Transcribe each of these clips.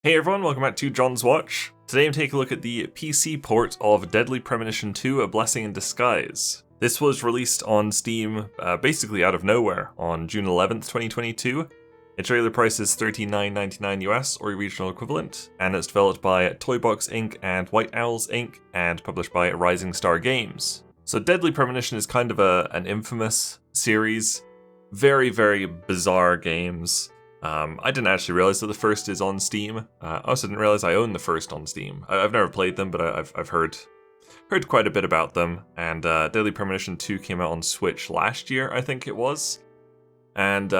Hey everyone, welcome back to John's Watch. Today I'm taking a look at the PC port of Deadly Premonition 2, A Blessing in Disguise. This was released on Steam basically out of nowhere on June 11th, 2022. Its regular price is $39.99 US or regional equivalent, and it's developed by Toybox Inc. and White Owls Inc. and published by Rising Star Games. So Deadly Premonition is kind of an infamous series. Very, very bizarre games. I didn't actually realize that the first is on Steam. I also didn't realize I own the first on Steam. I've never played them, but I've heard quite a bit about them. And Deadly Premonition 2 came out on Switch last year, I think it was. And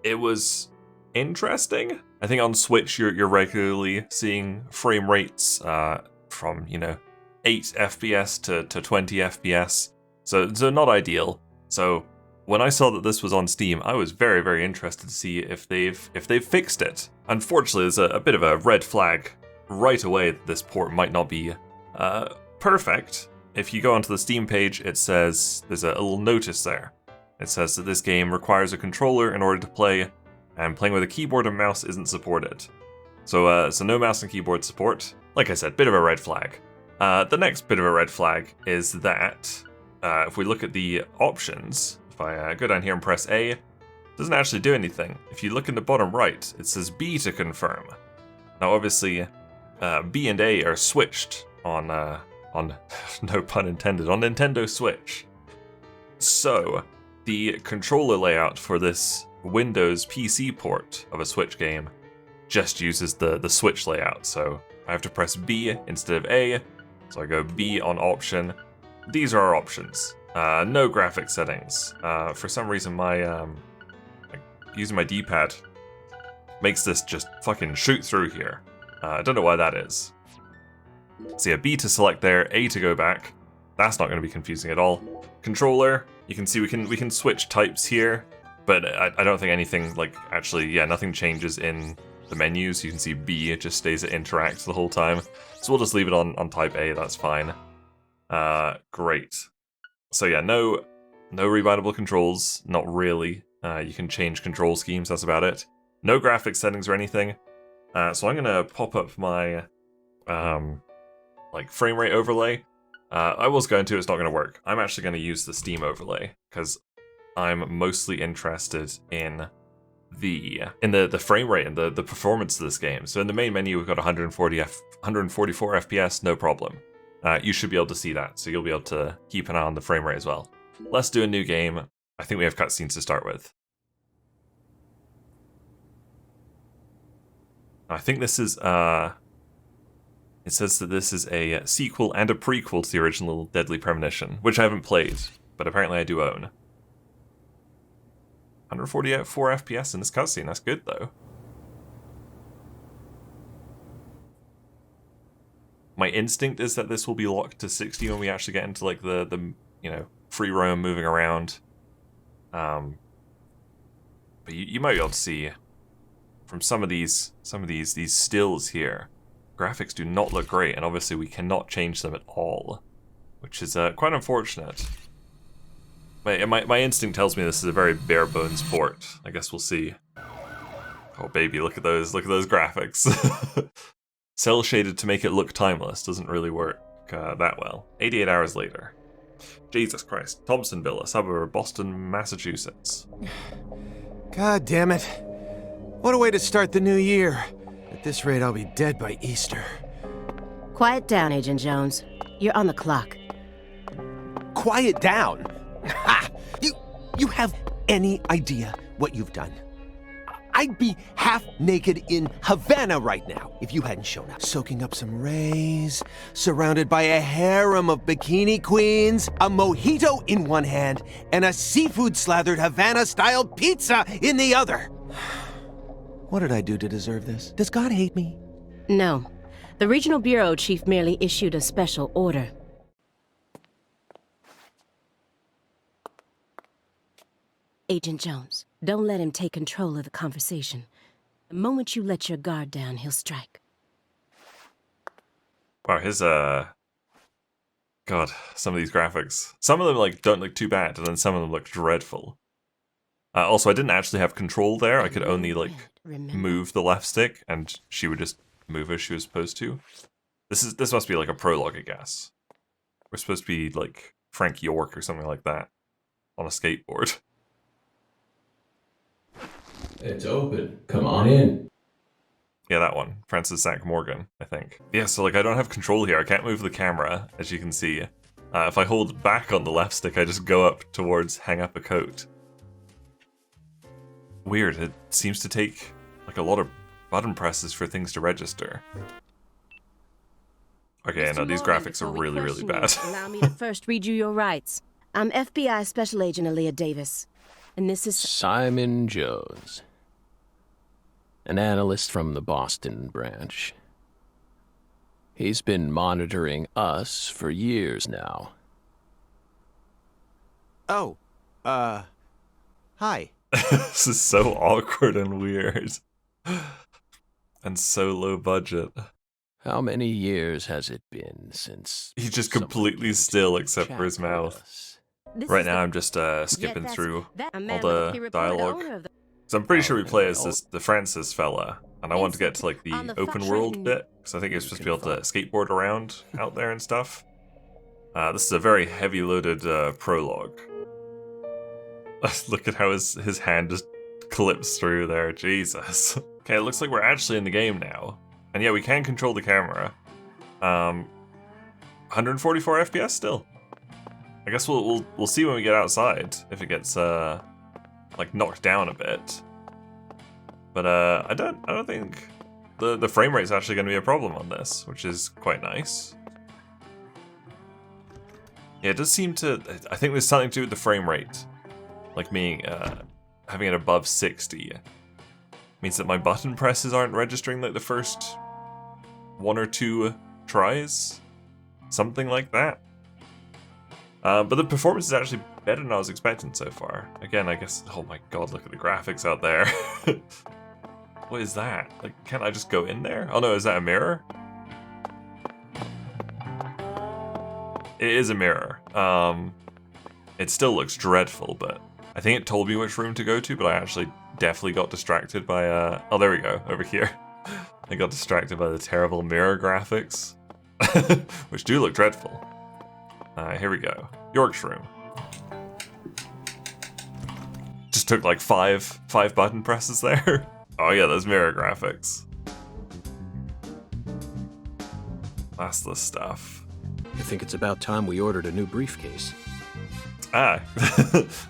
it was interesting. I think on Switch you're regularly seeing frame rates from 8 FPS to 20 FPS. So not ideal. So when I saw that this was on Steam, I was very, very interested to see if they've fixed it. Unfortunately, there's a bit of a red flag right away that this port might not be perfect. If you go onto the Steam page, it says there's a little notice there. It says that this game requires a controller in order to play, and playing with a keyboard and mouse isn't supported. So no mouse and keyboard support. Like I said, bit of a red flag. The next bit of a red flag is that if we look at the options. If I go down here and press A, it doesn't actually do anything. If you look in the bottom right, it says B to confirm. Now obviously, B and A are switched on no pun intended, on Nintendo Switch. So, the controller layout for this Windows PC port of a Switch game just uses the Switch layout. So I have to press B instead of A, so I go B on option. These are our options. No graphic settings. For some reason, my using my D-pad makes this just fucking shoot through here. I don't know why that is. So yeah, B to select there, A to go back. That's not going to be confusing at all. Controller, you can see we can switch types here, but I don't think anything nothing changes in the menus. You can see B, it just stays at interact the whole time. So we'll just leave it on type A. That's fine. Great. So yeah, no rebindable controls, not really. You can change control schemes, that's about it. No graphics settings or anything. So I'm gonna pop up my frame rate overlay. I was going to, it's not gonna work. I'm actually gonna use the Steam overlay, because I'm mostly interested in the frame rate and the performance of this game. So in the main menu we've got 144 FPS, no problem. You should be able to see that, so you'll be able to keep an eye on the frame rate as well. Let's do a new game. I think we have cutscenes to start with. I think this is, it says that this is a sequel and a prequel to the original Deadly Premonition, which I haven't played, but apparently I do own. 144 FPS in this cutscene, that's good though. My instinct is that this will be locked to 60 when we actually get into the free roam moving around. But you might be able to see from some of these stills here, graphics do not look great, and obviously we cannot change them at all, which is quite unfortunate. My instinct tells me this is a very bare bones port. I guess we'll see. Oh baby, look at those graphics. Cell shaded to make it look timeless doesn't really work that well. 88 hours later. Jesus Christ. Thompsonville, a suburb of Boston, Massachusetts. God damn it. What a way to start the new year. At this rate, I'll be dead by Easter. Quiet down, Agent Jones. You're on the clock. Quiet down? Ha! You have any idea what you've done? I'd be half naked in Havana right now if you hadn't shown up. Soaking up some rays, surrounded by a harem of bikini queens, a mojito in one hand, and a seafood-slathered Havana-style pizza in the other. What did I do to deserve this? Does God hate me? No. The Regional Bureau Chief merely issued a special order. Agent Jones, don't let him take control of the conversation. The moment you let your guard down, he'll strike. Wow, his God, some of these graphics. Some of them don't look too bad, and then some of them look dreadful. Also, I didn't actually have control there. I could only, like, move the left stick, and she would just move as she was supposed to. This must be, like, a prologue, I guess. We're supposed to be, like, Frank York or something like that on a skateboard. It's open. Come on in. Yeah, that one. Francis Zach Morgan, I think. Yeah, so, like, I don't have control here. I can't move the camera, as you can see. If I hold back on the left stick, I just go up towards hang up a coat. Weird, it seems to take, like, a lot of button presses for things to register. Okay, no, these graphics are really, really bad. Allow me to first read you your rights. I'm FBI Special Agent Aaliyah Davis, and this is... Simon Jones. An analyst from the Boston branch. He's been monitoring us for years now. Oh, hi. This is so awkward and weird. And so low budget. How many years has it been since... He's just completely still except for his mouth. Right now I'm just skipping through all the dialogue. So I'm pretty sure we play as the Francis fella. And I want to get to like the open world bit. Because I think you're supposed to be able to skateboard around out there and stuff. This is a very heavy loaded prologue. Look at how his hand just clips through there, Jesus. Okay, it looks like we're actually in the game now. And yeah, we can control the camera. 144 FPS still. I guess we'll see when we get outside if it gets like knocked down a bit. But I don't think the frame rate's actually going to be a problem on this, which is quite nice. Yeah, it does seem to. I think there's something to do with the frame rate, like me having it above 60. Means that my button presses aren't registering like the first 1 or 2 tries. Something like that. But the performance is actually better than I was expecting so far. Again, I guess... Oh my god, look at the graphics out there. What is that? Like, can't I just go in there? Oh no, is that a mirror? It is a mirror. It still looks dreadful, but... I think it told me which room to go to, but I actually definitely got distracted by, oh, there we go, over here. I got distracted by the terrible mirror graphics, which do look dreadful. Here we go. York's room. Just took like five button presses there. Oh yeah, those mirror graphics. That's the stuff. I think it's about time we ordered a new briefcase. Ah,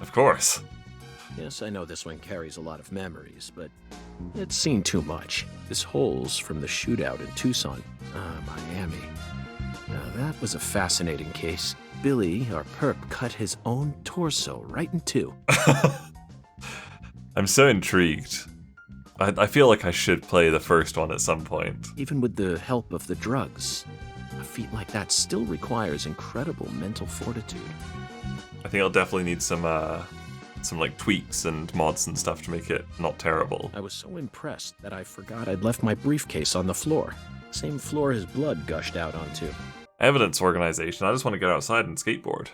of course. Yes, I know this one carries a lot of memories, but it's seen too much. This hole's from the shootout in Tucson, Miami. Now, that was a fascinating case. Billy, our perp, cut his own torso right in two. I'm so intrigued. I feel like I should play the first one at some point. Even with the help of the drugs, a feat like that still requires incredible mental fortitude. I think I'll definitely need some like tweaks and mods and stuff to make it not terrible. I was so impressed that I forgot I'd left my briefcase on the floor. Same floor his blood gushed out onto. Evidence organization. I just want to get outside and skateboard.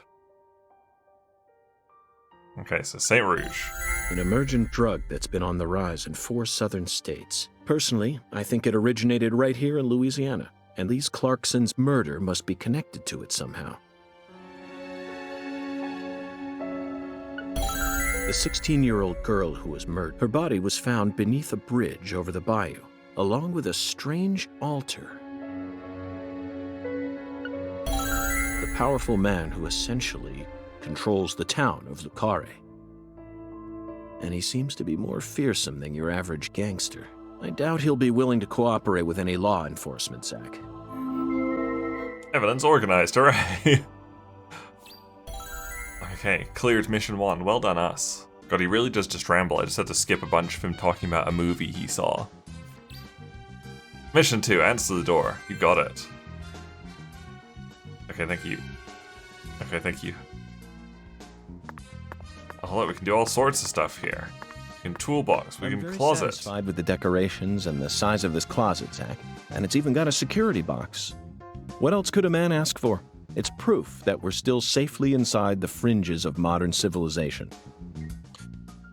Okay, so St. Rouge. An emergent drug that's been on the rise in 4 southern states. Personally, I think it originated right here in Louisiana, and Lise Clarkson's murder must be connected to it somehow. The 16-year-old girl who was murdered, her body was found beneath a bridge over the bayou, along with a strange altar. The powerful man who essentially controls the town of Carré. And he seems to be more fearsome than your average gangster. I doubt he'll be willing to cooperate with any law enforcement, Zach. Evidence organized, hooray! Okay, cleared mission 1. Well done, us. God, he really does just ramble. I just had to skip a bunch of him talking about a movie he saw. Mission 2. Answer the door. You got it. Okay, thank you. Okay, thank you. Oh, look, we can do all sorts of stuff here. We can toolbox, we can closet. I'm very satisfied with the decorations and the size of this closet, Zach. And it's even got a security box. What else could a man ask for? It's proof that we're still safely inside the fringes of modern civilization.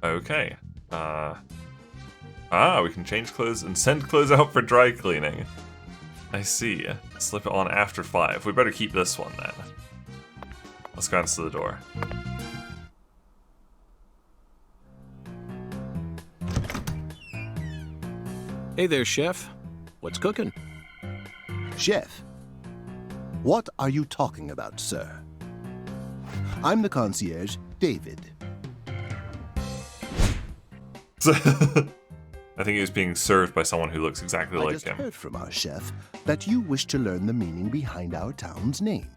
Okay. We can change clothes and send clothes out for dry cleaning. I see. Slip it on after 5. We better keep this one then. Let's go answer the door. Hey there, Chef. What's cooking? Chef, what are you talking about, sir? I'm the concierge, David. I think he was being served by someone who looks exactly I like just him. heard from our chef that you wish to learn the meaning behind our town's name.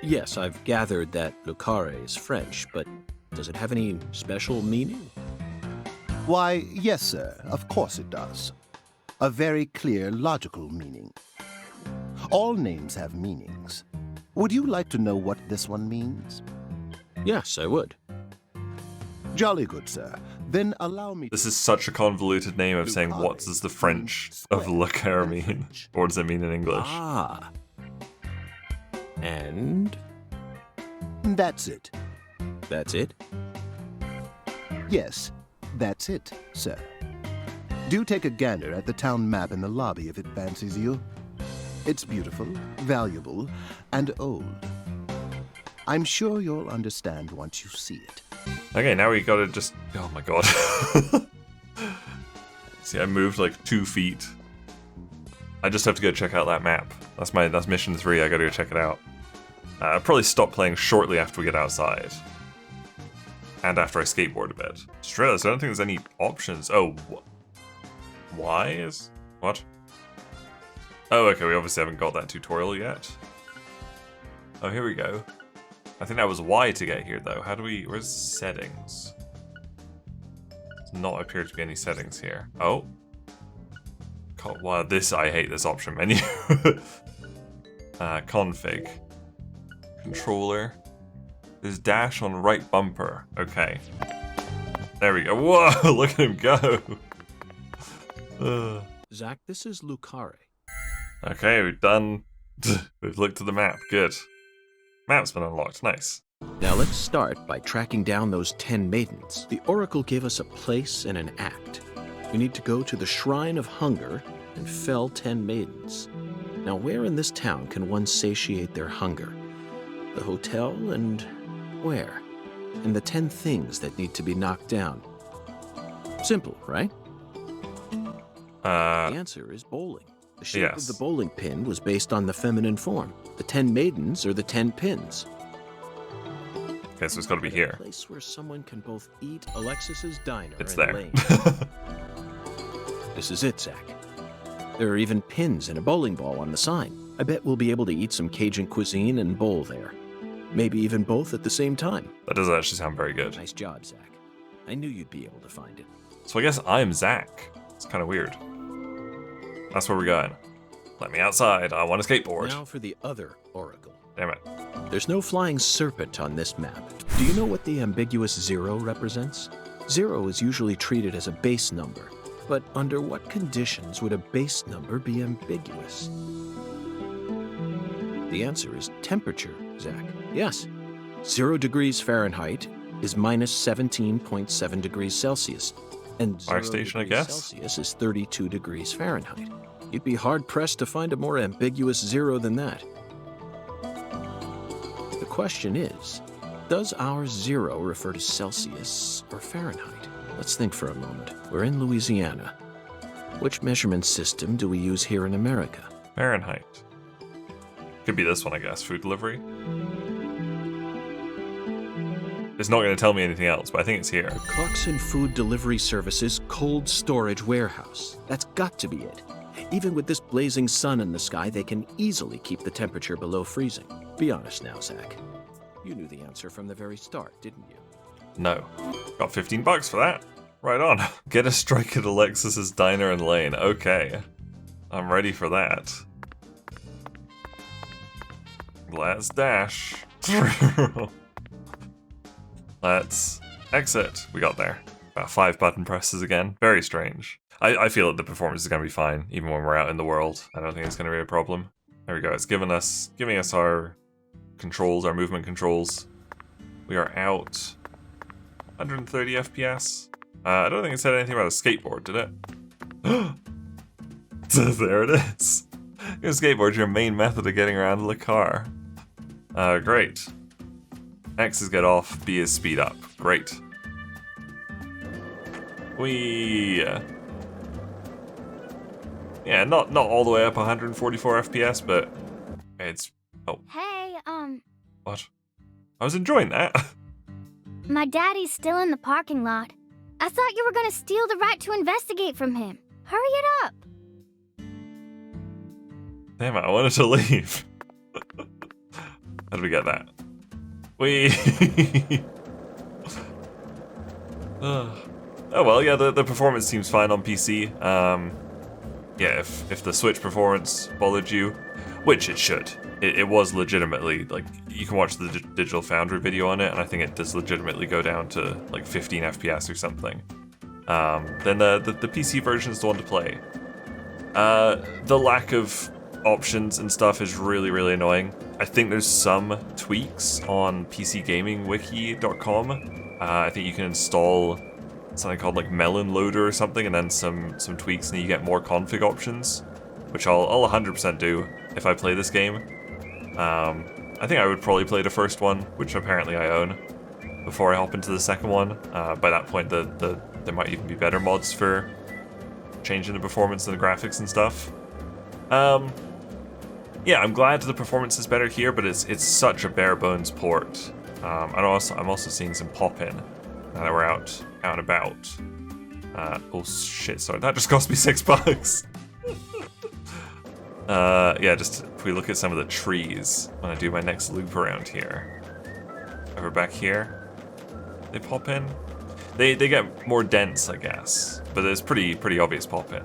Yes, I've gathered that Le Carré is French, but does it have any special meaning? Why, yes, sir, of course it does. A very clear, logical meaning. All names have meanings. Would you like to know what this one means? Yes, I would. Jolly good, sir. Then allow me This is such a convoluted name of saying what does the French of Le Carré mean? Or what does it mean in English? Ah. And That's it. that's it? Yes, that's it, sir. Do take a gander at the town map in the lobby if it fancies you. It's beautiful, valuable, and old. I'm sure you'll understand once you see it. Okay, now we gotta just... Oh my god. See, I moved like 2 feet. I just have to go check out that map. That's mission 3, I gotta go check it out. I'll probably stop playing shortly after we get outside. And after I skateboard a bit. Just realized I don't think there's any options. Oh, why is... What? Oh, okay, we obviously haven't got that tutorial yet. Oh, here we go. I think that was Y to get here, though. How do we... Where's settings? Does not appear to be any settings here. Oh. God, wow, this... I hate this option menu. Config. Controller. There's dash on right bumper. Okay. There we go. Whoa, look at him go. Zach, this is Le Carré. Okay, we've done... We've looked at the map. Good. Map's been unlocked. Nice. Now let's start by tracking down those 10 maidens. The Oracle gave us a place and an act. We need to go to the Shrine of Hunger and fell 10 maidens. Now where in this town can one satiate their hunger? The hotel and where? And the 10 things that need to be knocked down. Simple, right? The answer is bowling. The shape of the bowling pin was based on the feminine form. The 10 maidens are the 10 pins. Okay, so it's got to be here. A place where someone can both eat Alexis's diner It's and there. Lane. This is it, Zach. There are even pins and a bowling ball on the sign. I bet we'll be able to eat some Cajun cuisine and bowl there. Maybe even both at the same time. That doesn't actually sound very good. Nice job, Zach. I knew you'd be able to find it. So I guess I'm Zach. It's kind of weird. That's where we're going. Let me outside. I want a skateboard. Now for the other Oracle. Damn it. There's no flying serpent on this map. Do you know what the ambiguous 0 represents? 0 is usually treated as a base number. But under what conditions would a base number be ambiguous? The answer is temperature, Zach. Yes. 0 degrees Fahrenheit is minus 17.7 degrees Celsius. And Fire 0 station, I degrees guess? Celsius is 32 degrees Fahrenheit. You'd be hard-pressed to find a more ambiguous 0 than that. The question is, does our 0 refer to Celsius or Fahrenheit? Let's think for a moment. We're in Louisiana. Which measurement system do we use here in America? Fahrenheit. Could be this one, I guess. Food delivery. It's not going to tell me anything else, but I think it's here. The Clarkson Food Delivery Services Cold Storage Warehouse. That's got to be it. Even with this blazing sun in the sky, they can easily keep the temperature below freezing. Be honest now, Zach. You knew the answer from the very start, didn't you? No. Got $15 for that. Right on. Get a strike at Alexis's Diner and Lane. Okay. I'm ready for that. Let's dash. Let's exit. We got there. About 5 button presses again. Very strange. I feel that the performance is going to be fine, even when we're out in the world. I don't think it's going to be a problem. There we go. It's giving us our controls, our movement controls. We are out. 130 FPS. I don't think it said anything about a skateboard, did it? There it is. Your skateboard's your main method of getting around in the car. Great. X is get off, B is speed up. Great. Yeah, not all the way up 144 FPS, but it's... Oh. Hey, What? I was enjoying that. my daddy's still in the parking lot. I thought you were gonna steal the right to investigate from him. Hurry it up. Damn it, I wanted to leave. How did we get that? Oh well, yeah, the performance seems fine on PC. Yeah, if the Switch performance bothered you, which it should. It was legitimately, like, you can watch the Digital Foundry video on it, and I think it does legitimately go down to, like, 15 FPS or something. Then the PC version is the one to play. The lack of options and stuff is really, really annoying. I think there's some tweaks on PCGamingWiki.com. I think you can install something called, like, Melon Loader or something, and then some tweaks, and you get more config options, which I'll 100% do if I play this game. I think I would probably play the first one, which apparently I own, before I hop into the second one. By that point, there might even be better mods for changing the performance and the graphics and stuff. Yeah, I'm glad the performance is better here, but it's such a bare bones port. I'm also seeing some pop-in now that we're out and about. Oh shit! Sorry, that just cost me $6. Yeah, just if we look at some of the trees when I do my next loop around here. Over back here, they pop in. They get more dense, I guess, but it's pretty obvious pop in.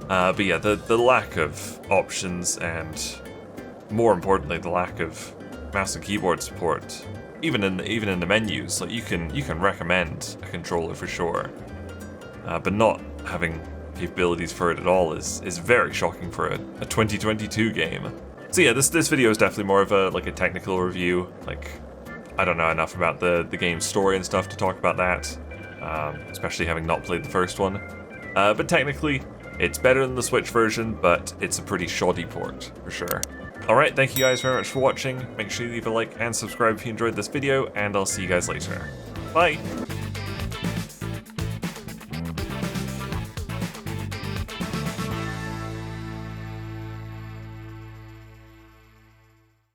But yeah, the lack of options and, more importantly, the lack of mouse and keyboard support, even in the menus, like you can recommend a controller for sure, but not having capabilities for it at all is very shocking for a 2022 game. So yeah, this video is definitely more of a technical review. Like, I don't know enough about the game's story and stuff to talk about that, especially having not played the first one. But technically, it's better than the Switch version, but it's a pretty shoddy port for sure. Alright, thank you guys very much for watching. Make sure you leave a like and subscribe if you enjoyed this video, and I'll see you guys later. Bye!